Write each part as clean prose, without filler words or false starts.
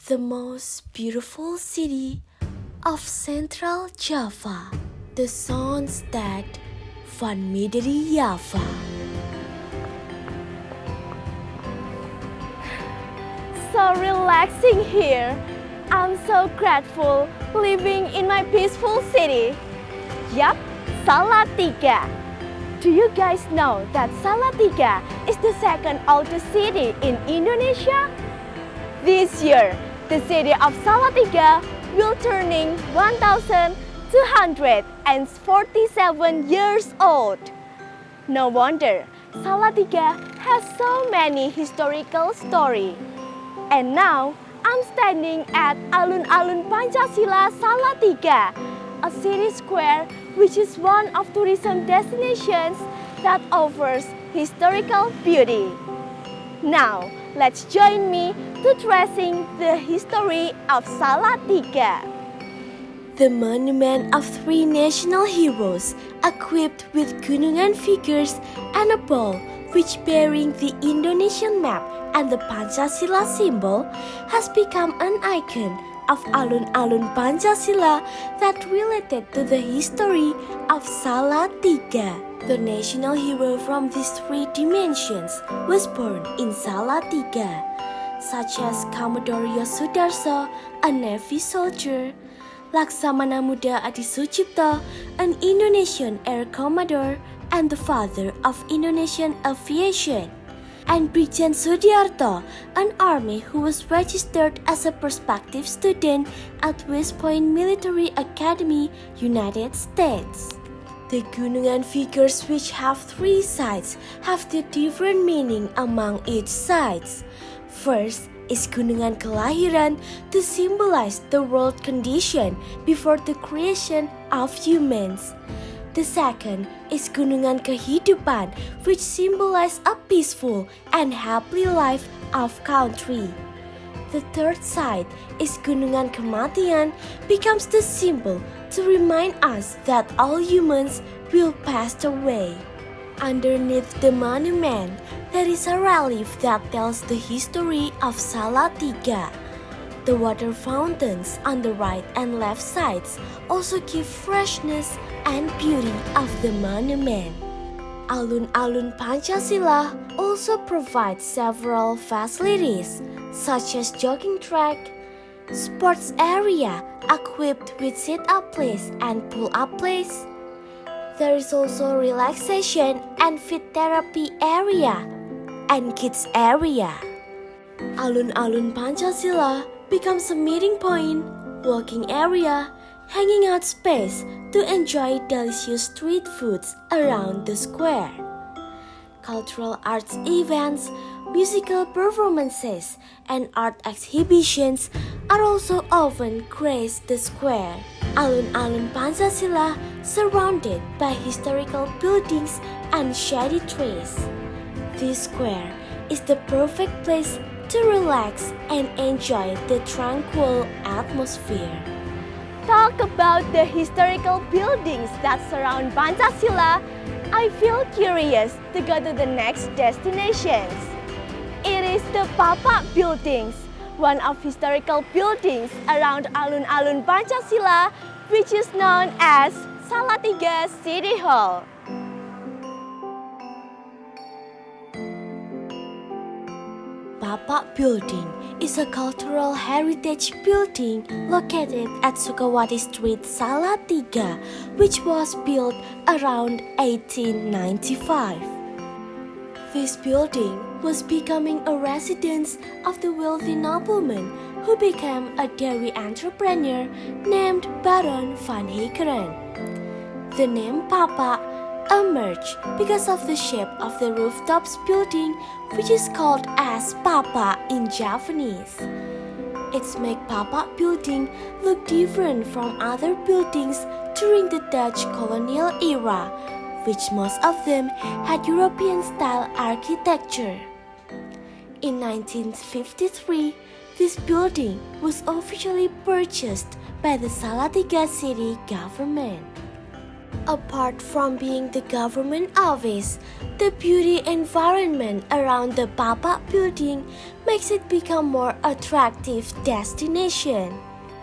the most beautiful city of Central Java, the Zoonstad van Midden Java. So relaxing here. I'm so grateful living in my peaceful city. Yup, Salatiga. Do you guys know that Salatiga is the second oldest city in Indonesia? This year, the city of Salatiga will turning 1,247 years old. No wonder Salatiga has so many historical stories. And now, I'm standing at Alun-Alun Pancasila Salatiga, a city square which is one of tourism destinations that offers historical beauty. Now, let's join me to tracing the history of Salatiga. The monument of three national heroes equipped with gunungan figures and a ball which bearing the Indonesian map and the Pancasila symbol has become an icon of Alun-Alun Pancasila that related to the history of Salatiga. The national hero from these three dimensions was born in Salatiga, such as Commodore Yosudarso, a Navy soldier, Laksamana Muda Adisucipto, an Indonesian Air Commodore and the father of Indonesian aviation, and Brigjen Sudiarto, an army who was registered as a prospective student at West Point Military Academy, United States. The gunungan figures, which have three sides, have the different meaning among each sides. First is Gunungan Kelahiran to symbolize the world condition before the creation of humans. The second is Gunungan Kehidupan, which symbolize a peaceful and happy life of country. The third side is Gunungan Kematian, becomes the symbol to remind us that all humans will pass away. Underneath the monument, there is a relief that tells the history of Salatiga. The water fountains on the right and left sides also give freshness and beauty of the monument. Alun-Alun Pancasila also provides several facilities such as jogging track, sports area equipped with sit-up place and pull-up place. There is also relaxation and fit therapy area and kids area. Alun-Alun Pancasila becomes a meeting point, walking area, hanging out space to enjoy delicious street foods around the square. Cultural arts events, musical performances, and art exhibitions are also often grace the square. Alun-Alun Pancasila surrounded by historical buildings and shady trees. This square is the perfect place to relax and enjoy the tranquil atmosphere. Talk about the historical buildings that surround Pancasila, I feel curious to go to the next destinations. It is the Papa Buildings, one of historical buildings around Alun-Alun Pancasila, which is known as Salatiga City Hall. Papa Building is a cultural heritage building located at Sukawati Street, Salatiga, which was built around 1895. This building was becoming a residence of the wealthy nobleman who became a dairy entrepreneur named Baron van Heekeren. The name Papa emerged because of the shape of the rooftops building, which is called as Papa in Javanese. It's make Papa Building look different from other buildings during the Dutch colonial era, which most of them had European-style architecture. In 1953, this building was officially purchased by the Salatiga city government. Apart from being the government office, The beauty environment around the Papa building makes it become more attractive destination.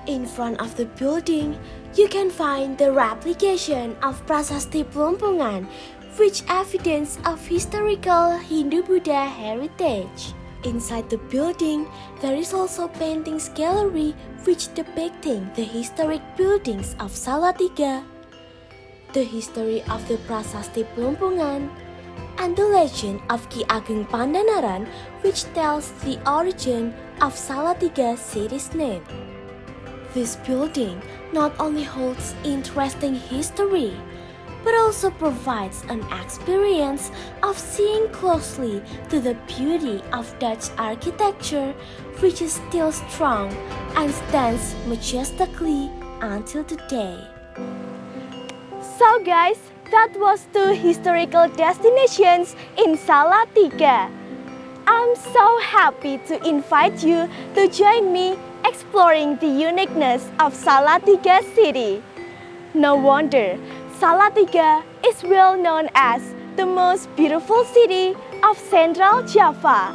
In front of the building, you can find the replication of Prasasti Plumpungan, which evidence of historical Hindu-Buddha heritage. Inside the building, there is also paintings gallery which depicting the historic buildings of Salatiga, the history of the Prasasti Plumpungan, and the legend of Ki Ageng Pandanaran, which tells the origin of Salatiga city's name. This building not only holds interesting history, but also provides an experience of seeing closely to the beauty of Dutch architecture, which is still strong and stands majestically until today. So guys, that was 2 historical destinations in Salatiga. I'm so happy to invite you to join me exploring the uniqueness of Salatiga city. No wonder Salatiga is well known as the most beautiful city of Central Java.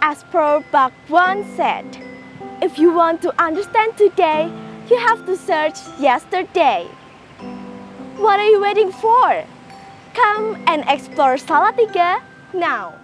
As Per Bhagwan said, if you want to understand today, you have to search yesterday. What are you waiting for? Come and explore Salatiga now.